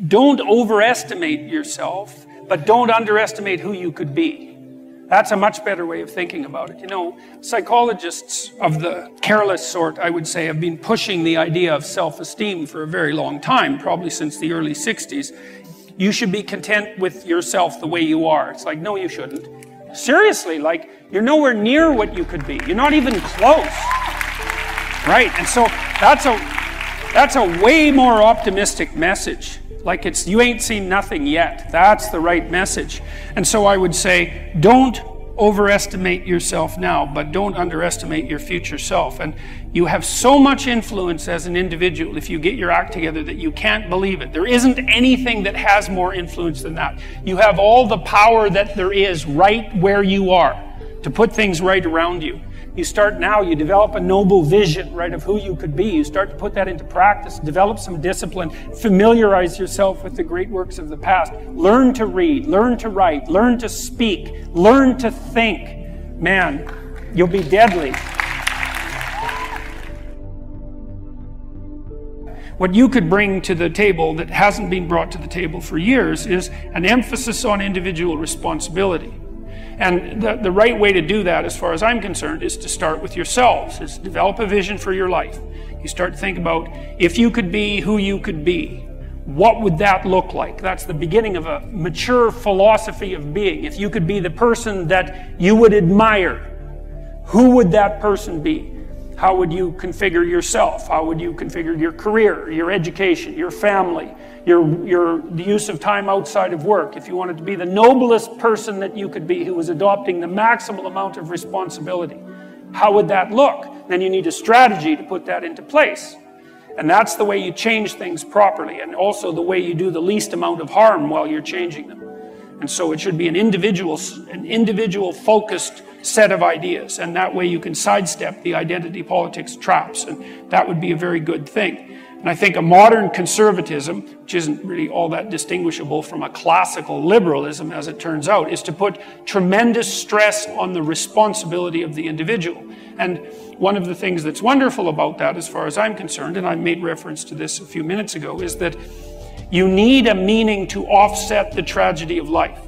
don't overestimate yourself, but don't underestimate who you could be. That's a much better way of thinking about it. You know, psychologists of the careless sort, I would say, have been pushing the idea of self-esteem for a very long time, probably since the early 60s. You should be content with yourself the way you are. It's like, no, you shouldn't. Seriously, like, you're nowhere near what you could be. You're not even close. Right? And so that's a way more optimistic message. Like, it's, you ain't seen nothing yet. That's the right message. And so I would say, don't overestimate yourself now, but don't underestimate your future self. And you have so much influence as an individual if you get your act together that you can't believe it. There isn't anything that has more influence than that. You have all the power that there is right where you are to put things right around you. You start now, you develop a noble vision, right, of who you could be. You start to put that into practice, develop some discipline, familiarize yourself with the great works of the past. Learn to read, learn to write, learn to speak, learn to think. Man, you'll be deadly. What you could bring to the table that hasn't been brought to the table for years is an emphasis on individual responsibility. And the right way to do that, as far as I'm concerned, is to start with yourselves, is to develop a vision for your life. You start to think about, if you could be who you could be, what would that look like? That's the beginning of a mature philosophy of being. If you could be the person that you would admire, who would that person be? How would you configure yourself? How would you configure your career, your education, your family, the use of time outside of work? If you wanted to be the noblest person that you could be, who was adopting the maximal amount of responsibility, how would that look? Then you need a strategy to put that into place. And that's the way you change things properly, and also the way you do the least amount of harm while you're changing them. And so it should be an individual focused set of ideas, and that way you can sidestep the identity politics traps, and that would be a very good thing. And I think a modern conservatism, which isn't really all that distinguishable from a classical liberalism, as it turns out, is to put tremendous stress on the responsibility of the individual. And one of the things that's wonderful about that, as far as I'm concerned, and I made reference to this a few minutes ago, is that you need a meaning to offset the tragedy of life.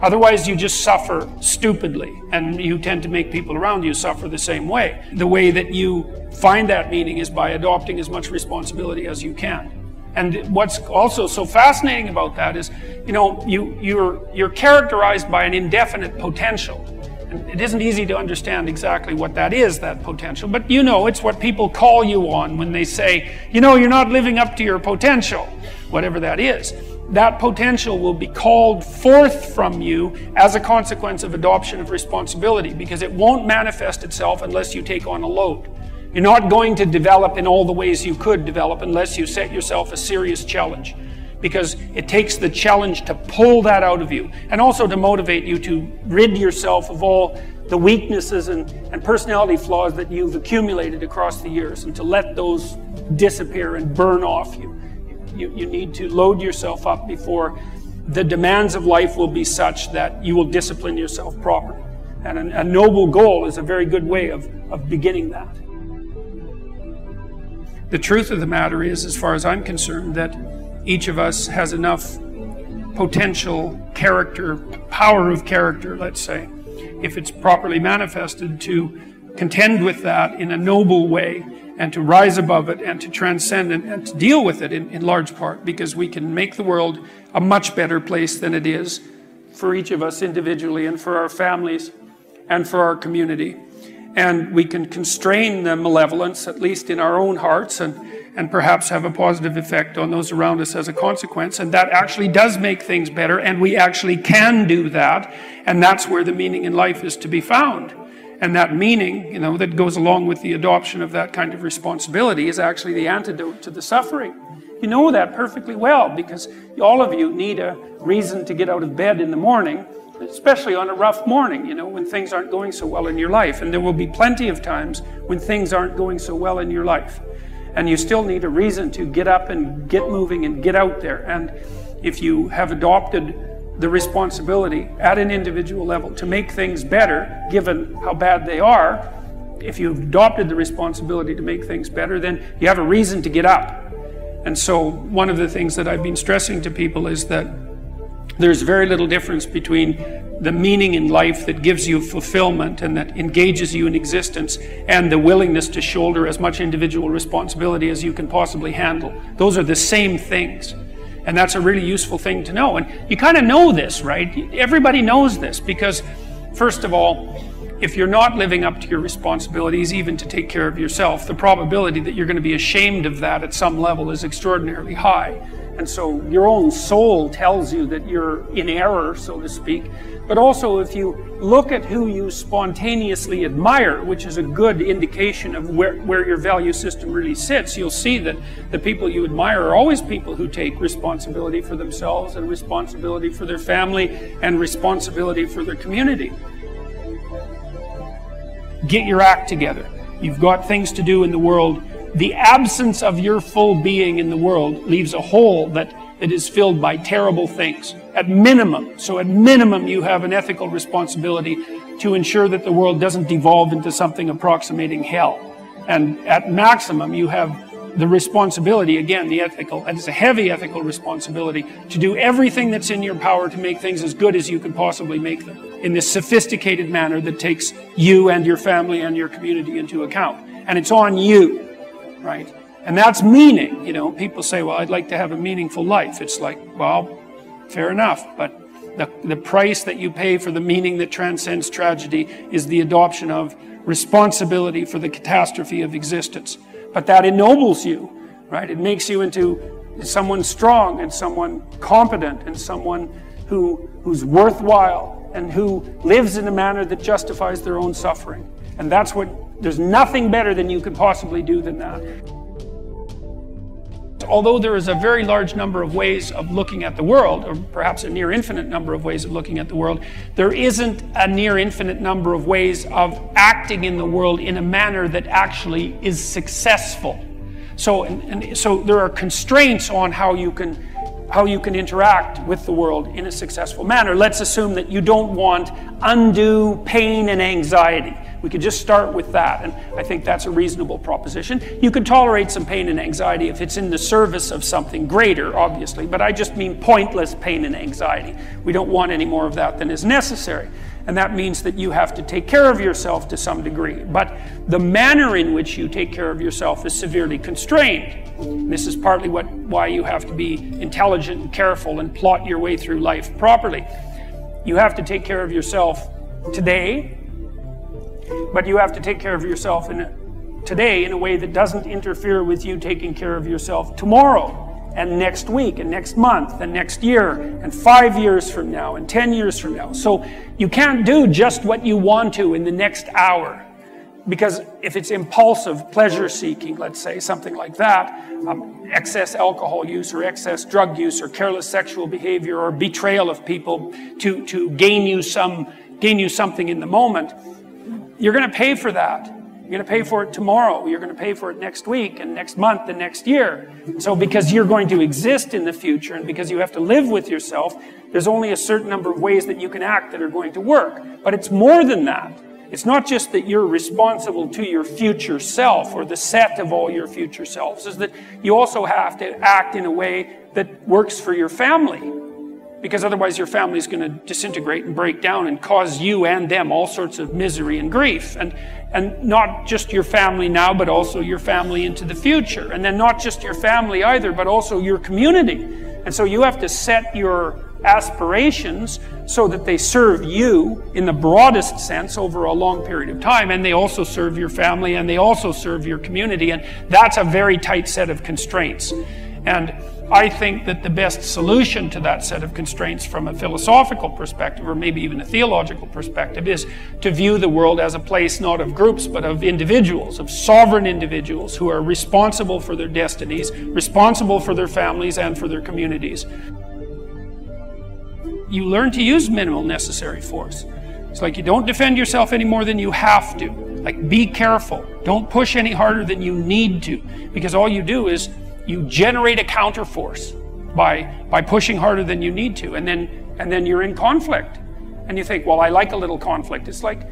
Otherwise, you just suffer stupidly, and you tend to make people around you suffer the same way. The way that you find that meaning is by adopting as much responsibility as you can. And what's also so fascinating about that is, you know, you're characterized by an indefinite potential. And it isn't easy to understand exactly what that is, that potential, but you know, it's what people call you on when they say, you know, you're not living up to your potential, whatever that is. That potential will be called forth from you as a consequence of adoption of responsibility, because it won't manifest itself unless you take on a load. You're not going to develop in all the ways you could develop unless you set yourself a serious challenge, because it takes the challenge to pull that out of you, and also to motivate you to rid yourself of all the weaknesses and personality flaws that you've accumulated across the years, and to let those disappear and burn off you. You need to load yourself up before the demands of life will be such that you will discipline yourself properly. And a noble goal is a very good way of beginning that. The truth of the matter is, as far as I'm concerned, that each of us has enough potential character, power of character, let's say, if it's properly manifested, to contend with that in a noble way, and to rise above it, and to transcend and to deal with it in large part, because we can make the world a much better place than it is for each of us individually, and for our families, and for our community. And we can constrain the malevolence, at least in our own hearts, and perhaps have a positive effect on those around us as a consequence. And that actually does make things better, and we actually can do that. And that's where the meaning in life is to be found. And that meaning, you know, that goes along with the adoption of that kind of responsibility is actually the antidote to the suffering. You know that perfectly well, because all of you need a reason to get out of bed in the morning, especially on a rough morning, you know, when things aren't going so well in your life. And there will be plenty of times when things aren't going so well in your life. And you still need a reason to get up and get moving and get out there. And if you have adopted the responsibility at an individual level to make things better, given how bad they are, if you've adopted the responsibility to make things better, then you have a reason to get up. And so one of the things that I've been stressing to people is that there's very little difference between the meaning in life that gives you fulfillment and that engages you in existence and the willingness to shoulder as much individual responsibility as you can possibly handle. Those are the same things. And that's a really useful thing to know. And you kind of know this, right? Everybody knows this because, first of all, if you're not living up to your responsibilities, even to take care of yourself, the probability that you're going to be ashamed of that at some level is extraordinarily high. And so your own soul tells you that you're in error, so to speak. But also if you look at who you spontaneously admire, which is a good indication of where your value system really sits, you'll see that the people you admire are always people who take responsibility for themselves and responsibility for their family and responsibility for their community. Get your act together. You've got things to do in the world. The absence of your full being in the world leaves a hole that is filled by terrible things. At minimum, you have an ethical responsibility to ensure that the world doesn't devolve into something approximating hell. And at maximum, you have the responsibility, again, and it's a heavy ethical responsibility, to do everything that's in your power to make things as good as you can possibly make them in this sophisticated manner that takes you and your family and your community into account. And it's on you, right? And that's meaning. You know, people say, well, I'd like to have a meaningful life. It's like, well, fair enough, but the price that you pay for the meaning that transcends tragedy is the adoption of responsibility for the catastrophe of existence. But that ennobles you, right? It makes you into someone strong and someone competent and someone who's worthwhile and who lives in a manner that justifies their own suffering. And there's nothing better than you could possibly do than that. Although there is a very large number of ways of looking at the world, or perhaps a near infinite number of ways of looking at the world, there isn't a near infinite number of ways of acting in the world in a manner that actually is successful. So there are constraints on how you can interact with the world in a successful manner. Let's assume that you don't want undue pain and anxiety. We could just start with that, and I think that's a reasonable proposition. You could tolerate some pain and anxiety if it's in the service of something greater, obviously, but I just mean pointless pain and anxiety. We don't want any more of that than is necessary. And that means that you have to take care of yourself to some degree. But the manner in which you take care of yourself is severely constrained. And this is partly why you have to be intelligent and careful and plot your way through life properly. You have to take care of yourself today, but you have to take care of yourself today in a way that doesn't interfere with you taking care of yourself tomorrow, and next week, and next month, and next year, and 5 years from now, and 10 years from now. So you can't do just what you want to in the next hour. Because if it's impulsive pleasure seeking, let's say, something like that, excess alcohol use or excess drug use or careless sexual behavior or betrayal of people to gain you something in the moment, you're going to pay for that. You're going to pay for it tomorrow. You're going to pay for it next week and next month and next year. So because you're going to exist in the future and because you have to live with yourself, there's only a certain number of ways that you can act that are going to work. But it's more than that. It's not just that you're responsible to your future self or the set of all your future selves. It's that you also have to act in a way that works for your family. Because otherwise your family is going to disintegrate and break down and cause you and them all sorts of misery and grief. And not just your family now, but also your family into the future. And then not just your family either, but also your community. And so you have to set your aspirations so that they serve you in the broadest sense over a long period of time. And they also serve your family and they also serve your community. And that's a very tight set of constraints. And I think that the best solution to that set of constraints from a philosophical perspective, or maybe even a theological perspective, is to view the world as a place not of groups, but of individuals, of sovereign individuals who are responsible for their destinies, responsible for their families and for their communities. You learn to use minimal necessary force. It's like you don't defend yourself any more than you have to. Like, be careful. Don't push any harder than you need to, because all you do is you generate a counterforce by pushing harder than you need to, and then you're in conflict. And you think, well, I like a little conflict. It's like,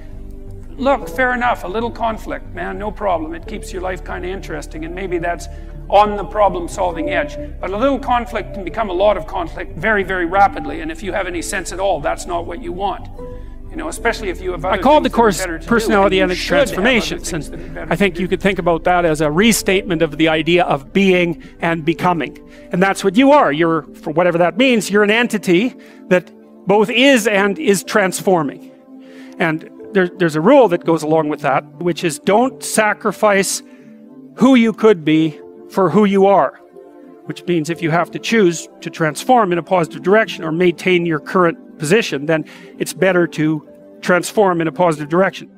look, fair enough, a little conflict, man, no problem. It keeps your life kind of interesting, and maybe that's on the problem-solving edge. But a little conflict can become a lot of conflict very, very rapidly. And if you have any sense at all, that's not what you want. You know, especially if you have other I called the things course that are better to Personality do, and and you should have other Transformations, things and that are better I think to you do. could think about that as a restatement of the idea of being and becoming. And that's what you are. You're, for whatever that means, you're an entity that both is and is transforming. And there's a rule that goes along with that, which is don't sacrifice who you could be for who you are. Which means if you have to choose to transform in a positive direction or maintain your current position, then it's better to transform in a positive direction.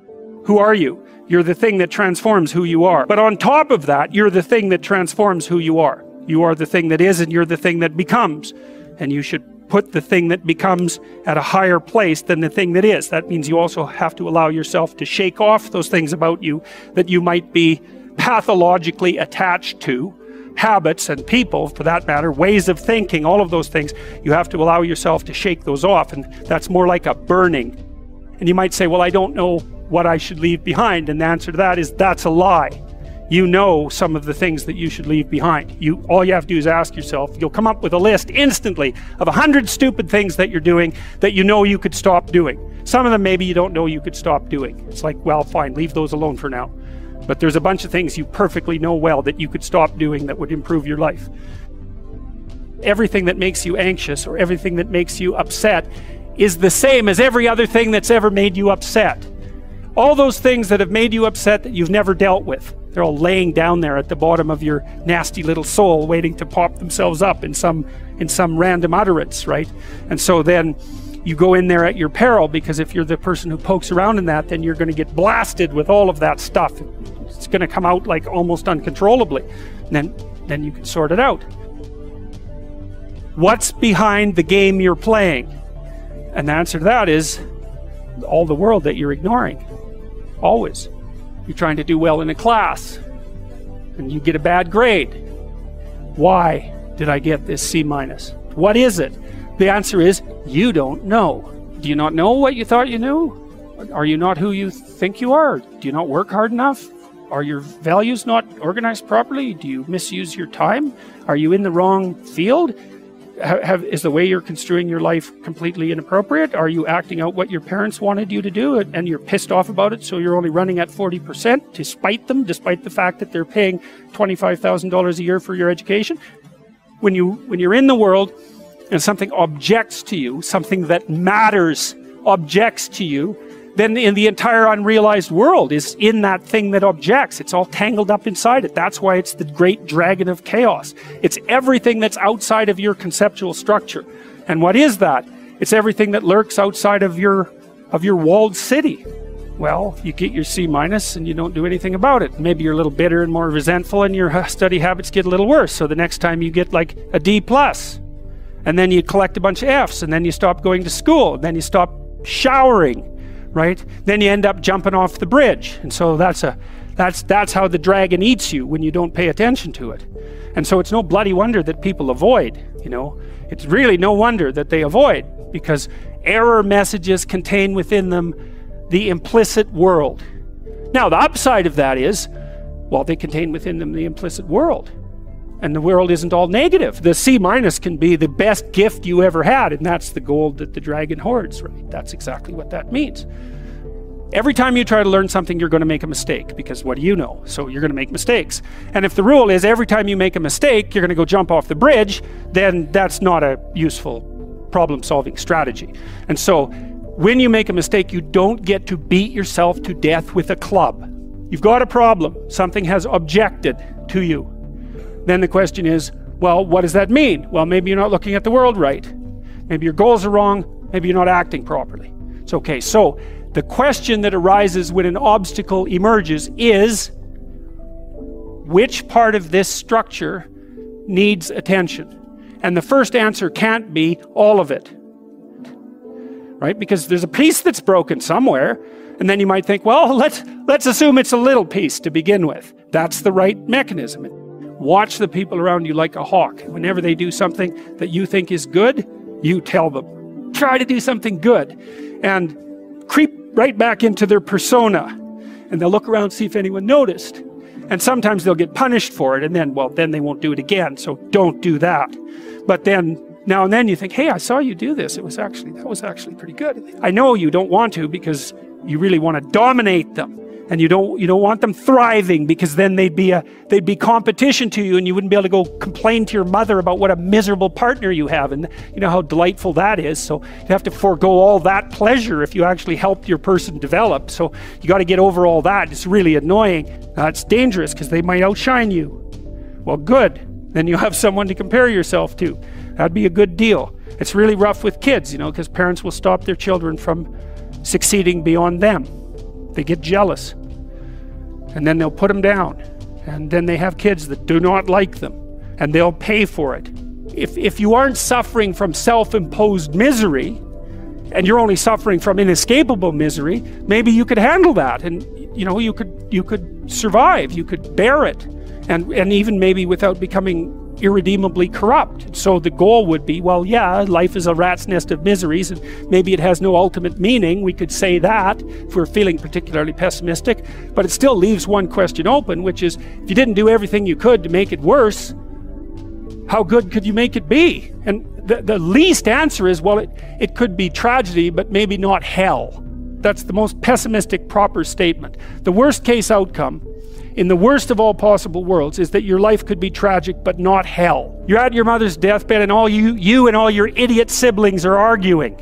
Who are you? You're the thing that transforms who you are. But on top of that, you're the thing that transforms who you are. You are the thing that is, and you're the thing that becomes. And you should put the thing that becomes at a higher place than the thing that is. That means you also have to allow yourself to shake off those things about you that you might be pathologically attached to. Habits and people, for that matter, ways of thinking, all of those things. You have to allow yourself to shake those off, and that's more like a burning. And you might say, well, I don't know what I should leave behind. And the answer to that is, that's a lie. You know some of the things that you should leave behind. All you have to do is ask yourself. You'll come up with a list instantly of 100 stupid things that you're doing that you know you could stop doing. Some of them maybe you don't know you could stop doing. It's like, well, fine, leave those alone for now. But there's a bunch of things you perfectly know well that you could stop doing that would improve your life. Everything that makes you anxious or everything that makes you upset is the same as every other thing that's ever made you upset. All those things that have made you upset that you've never dealt with, they're all laying down there at the bottom of your nasty little soul, waiting to pop themselves up in some random utterance, right? And so then you go in there at your peril, because if you're the person who pokes around in that, then you're going to get blasted with all of that stuff. It's going to come out like almost uncontrollably. And then you can sort it out. What's behind the game you're playing? And the answer to that is all the world that you're ignoring. Always. You're trying to do well in a class, and you get a bad grade. Why did I get this C-? What is it? The answer is, you don't know. Do you not know what you thought you knew? Are you not who you think you are? Do you not work hard enough? Are your values not organized properly? Do you misuse your time? Are you in the wrong field? Is the way you're construing your life completely inappropriate? Are you acting out what your parents wanted you to do and you're pissed off about it, so you're only running at 40% to spite them, despite the fact that they're paying $25,000 a year for your education? When you're in the world and something objects to you, something that matters objects to you, then in the entire unrealized world is in that thing that objects. It's all tangled up inside it. That's why it's the great dragon of chaos. It's everything that's outside of your conceptual structure. And what is that? It's everything that lurks outside of your walled city. Well, you get your C- and you don't do anything about it. Maybe you're a little bitter and more resentful, and your study habits get a little worse. So the next time you get like a D+, and then you collect a bunch of Fs, and then you stop going to school, and then you stop showering. Right? Then you end up jumping off the bridge. And so that's how the dragon eats you when you don't pay attention to it. And so it's no bloody wonder that people avoid, you know. It's really no wonder that they avoid, because error messages contain within them the implicit world. Now, the upside of that is, well, they contain within them the implicit world. And the world isn't all negative. The C- can be the best gift you ever had, and that's the gold that the dragon hoards, right? That's exactly what that means. Every time you try to learn something, you're going to make a mistake, because what do you know? So you're going to make mistakes. And if the rule is every time you make a mistake, you're going to go jump off the bridge, then that's not a useful problem-solving strategy. And so when you make a mistake, you don't get to beat yourself to death with a club. You've got a problem. Something has objected to you. Then the question is, well, what does that mean? Well, maybe you're not looking at the world right. Maybe your goals are wrong. Maybe you're not acting properly. It's okay. So the question that arises when an obstacle emerges is, which part of this structure needs attention? And the first answer can't be all of it. Right? Because there's a piece that's broken somewhere. And then you might think, well, let's assume it's a little piece to begin with. That's the right mechanism. Watch the people around you like a hawk. Whenever they do something that you think is good, you tell them, try to do something good. And creep right back into their persona. And they'll look around, see if anyone noticed. And sometimes they'll get punished for it, and then, well, then they won't do it again, so don't do that. But then, now and then you think, hey, I saw you do this. That was actually pretty good. I know you don't want to because you really want to dominate them. And you don't want them thriving, because then they'd be competition to you, and you wouldn't be able to go complain to your mother about what a miserable partner you have, and you know how delightful that is. So you have to forego all that pleasure if you actually help your person develop. So you got to get over all that. It's really annoying. It's dangerous because they might outshine you. Well, good. Then you have someone to compare yourself to. That'd be a good deal. It's really rough with kids, you know, because parents will stop their children from succeeding beyond them. They get jealous, and then they'll put them down, and then they have kids that do not like them, and they'll pay for it. If you aren't suffering from self-imposed misery, and you're only suffering from inescapable misery, maybe you could handle that, and you know, you could survive, you could bear it, and even maybe without becoming irredeemably corrupt. So the goal would be, well, yeah, life is a rat's nest of miseries, and maybe it has no ultimate meaning. We could say that if we're feeling particularly pessimistic, but it still leaves one question open, which is, if you didn't do everything you could to make it worse, how good could you make it be? And the least answer is, well, it could be tragedy, but maybe not hell. That's the most pessimistic proper statement. The worst case outcome in the worst of all possible worlds is that your life could be tragic, but not hell. You're at your mother's deathbed, and all you and all your idiot siblings are arguing.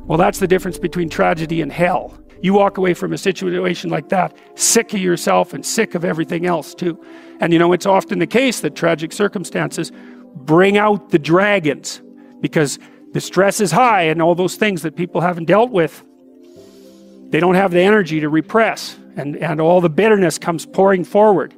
Well, that's the difference between tragedy and hell. You walk away from a situation like that, sick of yourself and sick of everything else too. And you know, it's often the case that tragic circumstances bring out the dragons, because the stress is high, and all those things that people haven't dealt with, they don't have the energy to repress. And all the bitterness comes pouring forward.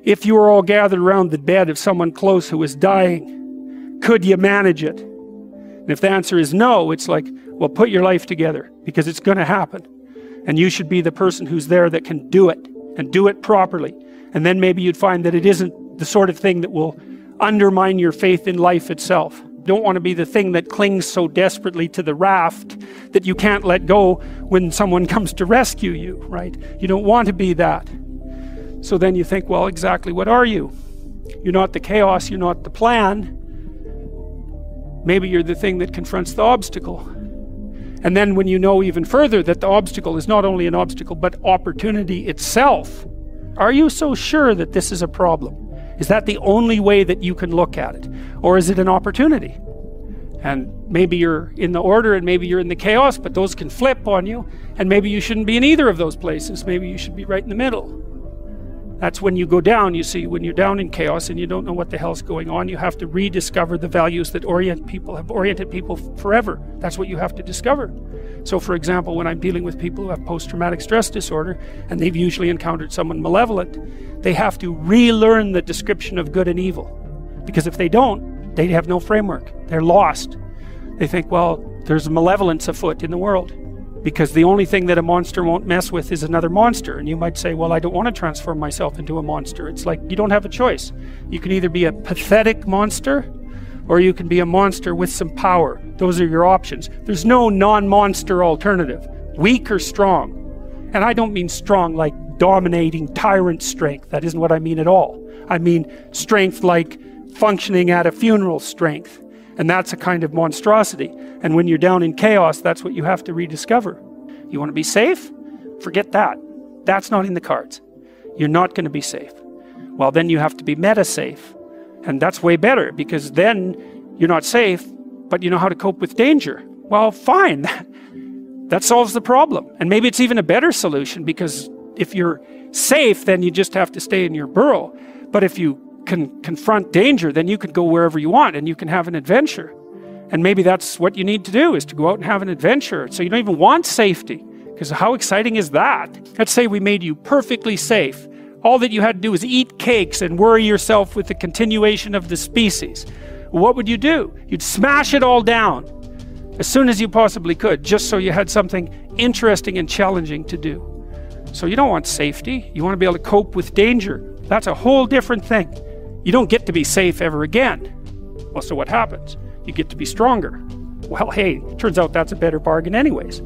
If you were all gathered around the bed of someone close who was dying, could you manage it? And if the answer is no, it's like, well, put your life together, because it's going to happen. And you should be the person who's there that can do it, and do it properly. And then maybe you'd find that it isn't the sort of thing that will undermine your faith in life itself. Don't want to be the thing that clings so desperately to the raft that you can't let go when someone comes to rescue you, right? You don't want to be that. So then you think, well, exactly what are you? You're not the chaos, you're not the plan. Maybe you're the thing that confronts the obstacle. And then when you know even further that the obstacle is not only an obstacle, but opportunity itself, are you so sure that this is a problem? Is that the only way that you can look at it? Or is it an opportunity? And maybe you're in the order, and maybe you're in the chaos, but those can flip on you. And maybe you shouldn't be in either of those places. Maybe you should be right in the middle. That's when you go down, you see, when you're down in chaos and you don't know what the hell's going on, you have to rediscover the values that have oriented people forever. That's what you have to discover. So for example, when I'm dealing with people who have post-traumatic stress disorder, and they've usually encountered someone malevolent, they have to relearn the description of good and evil. Because if they don't, they have no framework. They're lost. They think, well, there's malevolence afoot in the world, because the only thing that a monster won't mess with is another monster. And you might say, well, I don't want to transform myself into a monster. It's like, you don't have a choice. You can either be a pathetic monster, or you can be a monster with some power. Those are your options. There's no non-monster alternative. Weak or strong. And I don't mean strong like dominating tyrant strength. That isn't what I mean at all. I mean strength like functioning at a funeral strength. And that's a kind of monstrosity. And when you're down in chaos, that's what you have to rediscover. You want to be safe? Forget that. That's not in the cards. You're not going to be safe. Well, then you have to be meta-safe. And that's way better, because then you're not safe, but you know how to cope with danger. Well, fine. That solves the problem. And maybe it's even a better solution, because if you're safe, then you just have to stay in your burrow. But if you can confront danger, then you can go wherever you want, and you can have an adventure. And maybe that's what you need to do, is to go out and have an adventure. So you don't even want safety, because how exciting is that? Let's say we made you perfectly safe. All that you had to do was eat cakes and worry yourself with the continuation of the species. What would you do? You'd smash it all down as soon as you possibly could, just so you had something interesting and challenging to do. So you don't want safety. You want to be able to cope with danger. That's a whole different thing. You don't get to be safe ever again. Well, so what happens? You get to be stronger. Well, hey, turns out that's a better bargain anyways.